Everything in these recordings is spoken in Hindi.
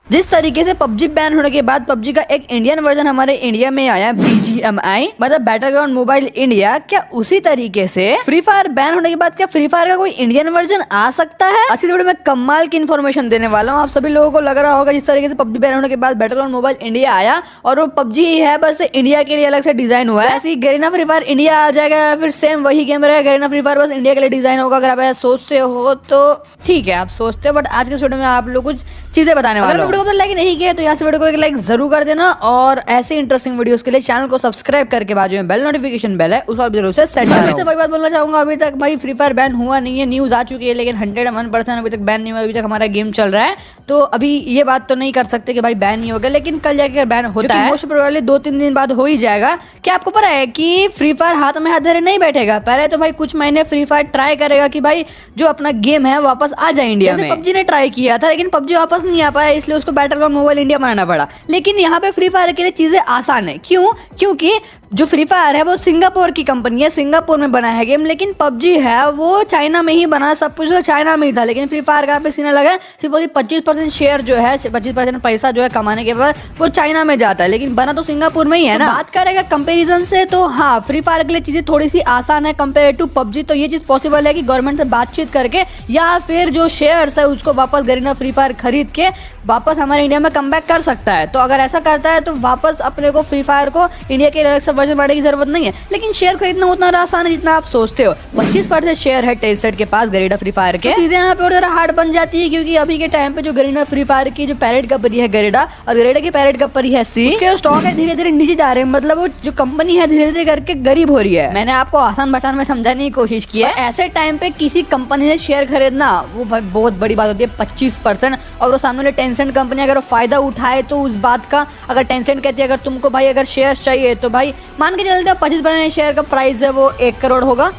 जिस तरीके से पबजी बैन होने के बाद पबजी का एक इंडियन वर्जन हमारे इंडिया में आया BGMI मतलब बैटलग्राउंड मोबाइल इंडिया, क्या उसी तरीके से फ्री फायर बैन होने के बाद क्या फ्री फायर का कोई इंडियन वर्जन आ सकता है? आज की वीडियो में कमाल की इन्फॉर्मेशन देने वाला हूँ। आप सभी लोगों को लग रहा होगा जिस तरीके से पबजी बैन होने के बाद बैटलग्राउंड मोबाइल इंडिया आया और वो पबजी है बस इंडिया के लिए अलग से डिजाइन हुआ है, ऐसे ही गरीना फ्री फायर इंडिया आ जाएगा, फिर सेम वही गेम रहेगा, गरीना फ्री फायर बस इंडिया के लिए डिजाइन होगा। अगर आप ऐसा सोचते हो तो ठीक है, आप सोचते हो, बट आज के वीडियो में आप लोग कुछ चीजें बताने वाले हैं। वीडियो को लाइक नहीं किया तो यहाँ से वीडियो को एक लाइक जरूर कर देना और ऐसे इंटरेस्टिंग वीडियोस के लिए चैनल को सब्सक्राइब करके बाजू में बेल नोटिफिकेशन बेल है उस और जरूर से सेट कर लो। वही बात बोलना चाहूंगा, अभी तक भाई फ्री फायर बैन हुआ नहीं है, न्यूज आ चुकी है लेकिन 101% अभी तक बैन नहीं हुआ, अभी तक हमारा गेम चल रहा है। तो अभी ये बात तो नहीं कर सकते कि भाई बैन नहीं होगा, लेकिन कल जाकर बैन होता है, मोस्ट प्रोबेबली 2-3 दिन बाद हो ही जाएगा। क्या आपको पता है कि फ्री फायर हाथ में हाथ धरे नहीं बैठेगा, पहले तो भाई कुछ महीने फ्री फायर ट्राई करेगा कि भाई जो अपना गेम है वापस आ जाए इंडिया में। पबजी ने ट्राई किया था लेकिन पबजी वापस नहीं आ पाया, इसलिए उसको बैटलग्राउंड मोबाइल इंडिया बनाना पड़ा। लेकिन यहाँ पे फ्री फायर के लिए चीजें आसान है, क्यों? क्योंकि जो फ्री फायर है वो सिंगापुर की कंपनी है, सिंगापुर में बना है गेम, लेकिन पबजी है वो चाइना में ही बना, सब कुछ तो चाइना में ही था। लेकिन फ्री फायर का पे सीना लगा, सिर्फ 25% शेयर जो है, 25% पैसा जो है कमाने के बाद वो चाइना में जाता है, लेकिन बना तो सिंगापुर में ही है ना। बात करें अगर कंपेरिजन से तो हाँ, फ्री फायर के लिए चीजें थोड़ी सी आसान है कंपेयर टू पबजी। तो ये चीज पॉसिबल है कि गवर्नमेंट से बातचीत करके या फिर जो शेयर्स है उसको वापस गरीना फ्री फायर खरीद के वापस हमारे इंडिया में कमबैक कर सकता है। तो अगर ऐसा करता है तो वापस अपने को फ्री फायर को इंडिया के अलग से वर्जन बढ़ने की जरूरत नहीं है, लेकिन शेयर खरीदना उतना आसान है जितना आप सोचते हो। 25% शेयर है टेलसेट के पास गरीना फ्री फायर के। चीजें यहाँ पे और जरा हार्ड बन जाती है क्योंकि अभी के टाइम पे जो गरीना फ्री फायर की जो पैरेट कंपनी है गरीना, और गरीना की पैरेट कंपनी है सी, उसके स्टॉक है धीरे धीरे नीचे जा रहे हैं, मतलब वो जो कंपनी है धीरे धीरे करके गरीब हो रही है। मैंने आपको आसान भाषा में समझाने की कोशिश की है। ऐसे टाइम पे किसी कंपनी से शेयर खरीदना वो भाई बहुत बड़ी बात होती है, 25%, और वो सामने वाली टेंसेंट कंपनी अगर फायदा उठाए तो उस बात का, अगर टेंसेंट कहती है अगर तुमको भाई अगर शेयर्स चाहिए तो भाई मान के चलते हैं 25% शेयर का प्राइस है वो 1 करोड़ होगा,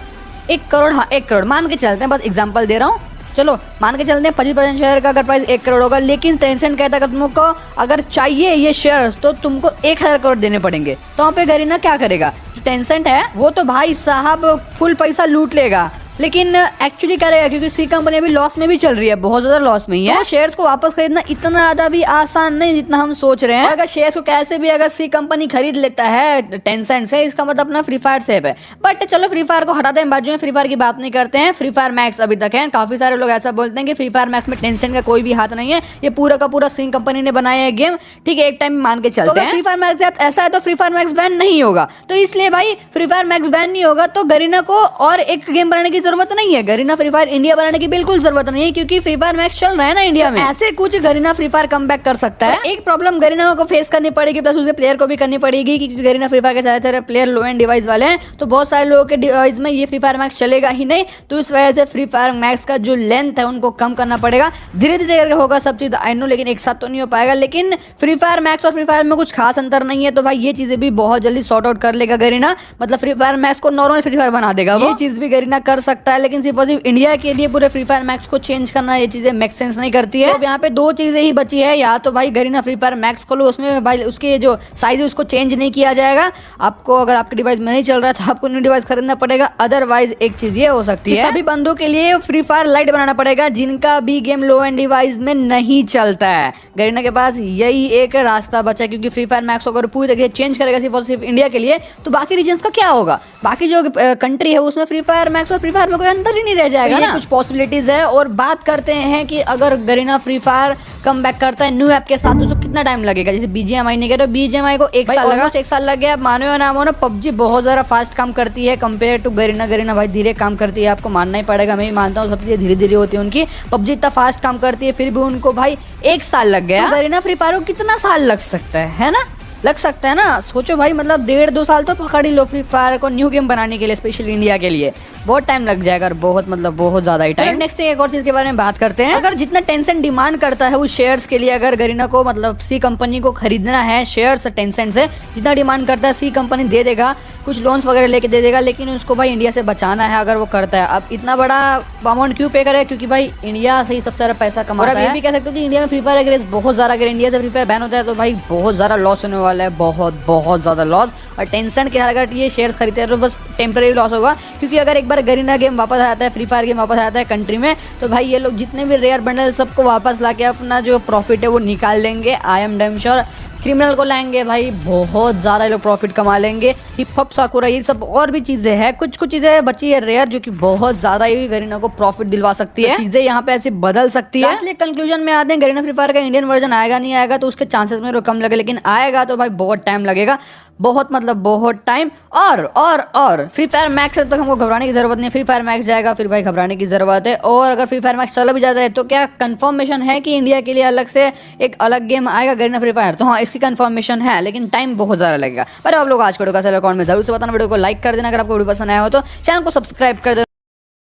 1 करोड़, हाँ 1 करोड़ मान के चलते हैं, बस एग्जांपल दे रहा हूँ, चलो मान के चलते हैं 25% शेयर का अगर प्राइस 1 करोड़ होगा, लेकिन टेंसेंट कहता है अगर तुमको अगर चाहिए ये शेयर्स तो तुमको 1000 करोड़ देने पड़ेंगे। तो वहाँ पे गरीना क्या करेगा? जो टेंसेंट है वो तो भाई साहब फुल पैसा लूट लेगा, लेकिन एक्चुअली करेगा क्योंकि सी कंपनी अभी लॉस में भी चल रही है, बहुत ज्यादा लॉस में ही है। तो शेयर्स को वापस खरीदना इतना ज्यादा भी आसान नहीं जितना हम सोच रहे हैं। अगर शेयर्स को कैसे भी अगर सी कंपनी खरीद लेता है टेंसेंट से, इसका मतलब अपना फ्री फायर सेफ है। बट चलो फ्री फायर को हटाते हैं बाजू में, फ्री फायर की बात नहीं करते हैं। फ्री फायर मैक्स अभी तक है, काफी सारे लोग ऐसा बोलते हैं कि फ्री फायर मैक्स में टेंसेंट का कोई भी हाथ नहीं है, ये पूरा का पूरा सी कंपनी ने बनाया है गेम, ठीक है, एक टाइम मान के चलते हैं। फ्री फायर मैक्स ऐसा है तो फ्री फायर मैक्स बैन नहीं होगा, तो इसलिए भाई फ्री फायर मैक्स बैन नहीं होगा तो गरीना को और एक गेम बनाने की जरूरत नहीं है, गरीना फ्री फायर इंडिया बनाने की बिल्कुल जरूरत नहीं है क्योंकि फ्री फायर मैक्स चल रहा है ना इंडिया में। ऐसे कुछ गरीना फ्री फायर कमबैक कर सकता है। एक प्रॉब्लम गरीना को फेस करनी पड़ेगी, प्लस उसे प्लेयर को भी करनी पड़ेगी क्योंकि गरीना फ्री फायर के सारे सारे प्लेयर लो एंड डिवाइस वाले हैं, तो बहुत सारे लोगों के डिवाइस में ये फ्री फायर मैक्स चलेगा ही नहीं। तो इस वजह से फ्री फायर मैक्स का जो लेंथ है उनको कम करना पड़ेगा, धीरे धीरे करके होगा सब चीज, आई नो, लेकिन एक साथ तो नहीं हो पाएगा। लेकिन फ्री फायर मैक्स और फ्री फायर में कुछ खास अंतर नहीं है, तो भाई ये चीजें भी बहुत जल्दी सॉर्ट आउट कर लेगा गरीना, मतलब फ्री फायर मैक्स को नॉर्मल फ्री फायर बना देगा। ये चीज भी गरीना कर सकता है, लेकिन सिर्फ इंडिया के लिए पूरे फ्री फायर मैक्स को चेंज करना ये चीजें मेक सेंस नहीं करती है। तो यहाँ पे 2 चीजें ही बची है, या तो भाई गरीना फ्री फायर मैक्स खोलो, उसमें भाई उसके जो साइज है उसको चेंज नहीं किया जाएगा, आपको अगर आपके डिवाइस में नहीं चल रहा है तो आपको न्यू डिवाइस खरीदना पड़ेगा। अदरवाइज एक चीज ये हो सकती है सभी बंदों के लिए फ्री फायर लाइट बनाना पड़ेगा जिनका भी गेम लो एंड डिवाइस में नहीं चलता है। गरीना के पास यही एक रास्ता बचा है क्योंकि फ्री फायर मैक्स को अगर पूरी तरह चेंज करेगा सिर्फ और सिर्फ इंडिया के लिए तो बाकी रीजन्स का क्या होगा? बाकी जो कंट्री है उसमें फ्री फायर मैक्स और फ्री फायर में कोई अंतर ही नहीं रह जाएगा ना। कुछ पॉसिबिलिटीज है। और बात करते हैं कि अगर Garena free fire come back करता है न्यू ऐप के साथ तो उसको कितना टाइम लगेगा? जैसे BGMI ने किया तो BGMI को 1 साल लगा, 1 साल लग गया। मानो या ना मानो पबजी बहुत ज्यादा फास्ट काम करती है कंपेयर टू गरीना। गरीना भाई धीरे काम करती है, आपको मानना ही पड़ेगा, मैं भी मानता हूँ, सब चीजें धीरे धीरे होती है उनकी। पबजी इतना फास्ट काम करती है फिर भी उनको भाई 1 साल लग गया। तो गरीना फ्री फायर को कितना साल लग सकता है ना? लग सकता है ना? सोचो भाई, मतलब 1.5-2 साल तो पकड़ ही लो फ्री फायर को न्यू गेम बनाने के लिए, स्पेशली इंडिया के लिए बहुत टाइम लग जाएगा और बहुत मतलब बहुत ज्यादा ही टाइम। नेक्स्ट एक और चीज के बारे में बात करते हैं। अगर जितना टेंसेंट डिमांड करता है उस शेयर्स के लिए, अगर गरीना को मतलब सी कंपनी को खरीदना है शेयर्स टेंसेंट से, जितना डिमांड करता है सी कंपनी दे देगा, कुछ लोन्स वगैरह लेके दे देगा, लेकिन उसको भाई इंडिया से बचाना है अगर वो करता है। अब इतना बड़ा अमाउंट क्यों पे करे? क्योंकि भाई इंडिया से ही सबसे ज्यादा पैसा कमाता है। और ये भी कह सकते हो कि इंडिया में फ्री फायर अगर बहुत ज्यादा, अगर इंडिया से फ्री फायर बैन होता है तो भाई बहुत ज्यादा लॉस होने वाला है, बहुत ज्यादा लॉस। और टेंशन के अगर ये शेयर खरीदते हैं तो बस टेम्परेरी लॉस होगा, क्योंकि अगर एक बार गरीना गेम वापस आता है, फ्री फायर गेम वापस आता है कंट्री में, तो भाई ये लोग जितने भी रेयर बंडल सबको वापस लाके अपना जो प्रॉफिट है वो निकाल लेंगे। I am damn sure. Criminal को लाएंगे भाई, बहुत ज़्यादा ये लोग प्रॉफिट कमा लेंगे। हिप हॉप साकुरा ये सब और भी चीज़ें हैं, कुछ कुछ चीज़ें बची है रेयर जो कि बहुत ज़्यादा ही गरीना को प्रॉफिट दिलवा सकती है। चीज़ें यहाँ पे ऐसे बदल सकती है। इसलिए कंक्लूजन में आते हैं, गरीना फ्री फायर का इंडियन वर्जन आएगा नहीं आएगा तो उसके चांसेस में कम लगे, लेकिन आएगा तो भाई बहुत टाइम लगेगा, बहुत मतलब बहुत टाइम। और फ्री फायर मैक्स तक हमको घबराने की जरूरत नहीं। फ्री फायर मैक्स जाएगा फिर भाई घबराने की जरूरत है। और अगर फ्री फायर मैक्स चला भी जाता है तो क्या कंफर्मेशन है कि इंडिया के लिए अलग से एक अलग गेम आएगा गरीना फ्री फायर? तो हाँ, इसकी कंफर्मेशन है, लेकिन टाइम बहुत ज़्यादा लगेगा। पर आप लोग आज के वीडियो का अकाउंट में जरूर से बताना, वीडियो को लाइक कर देना, अगर आपको वीडियो पसंद आया हो तो चैनल को सब्सक्राइब कर देना।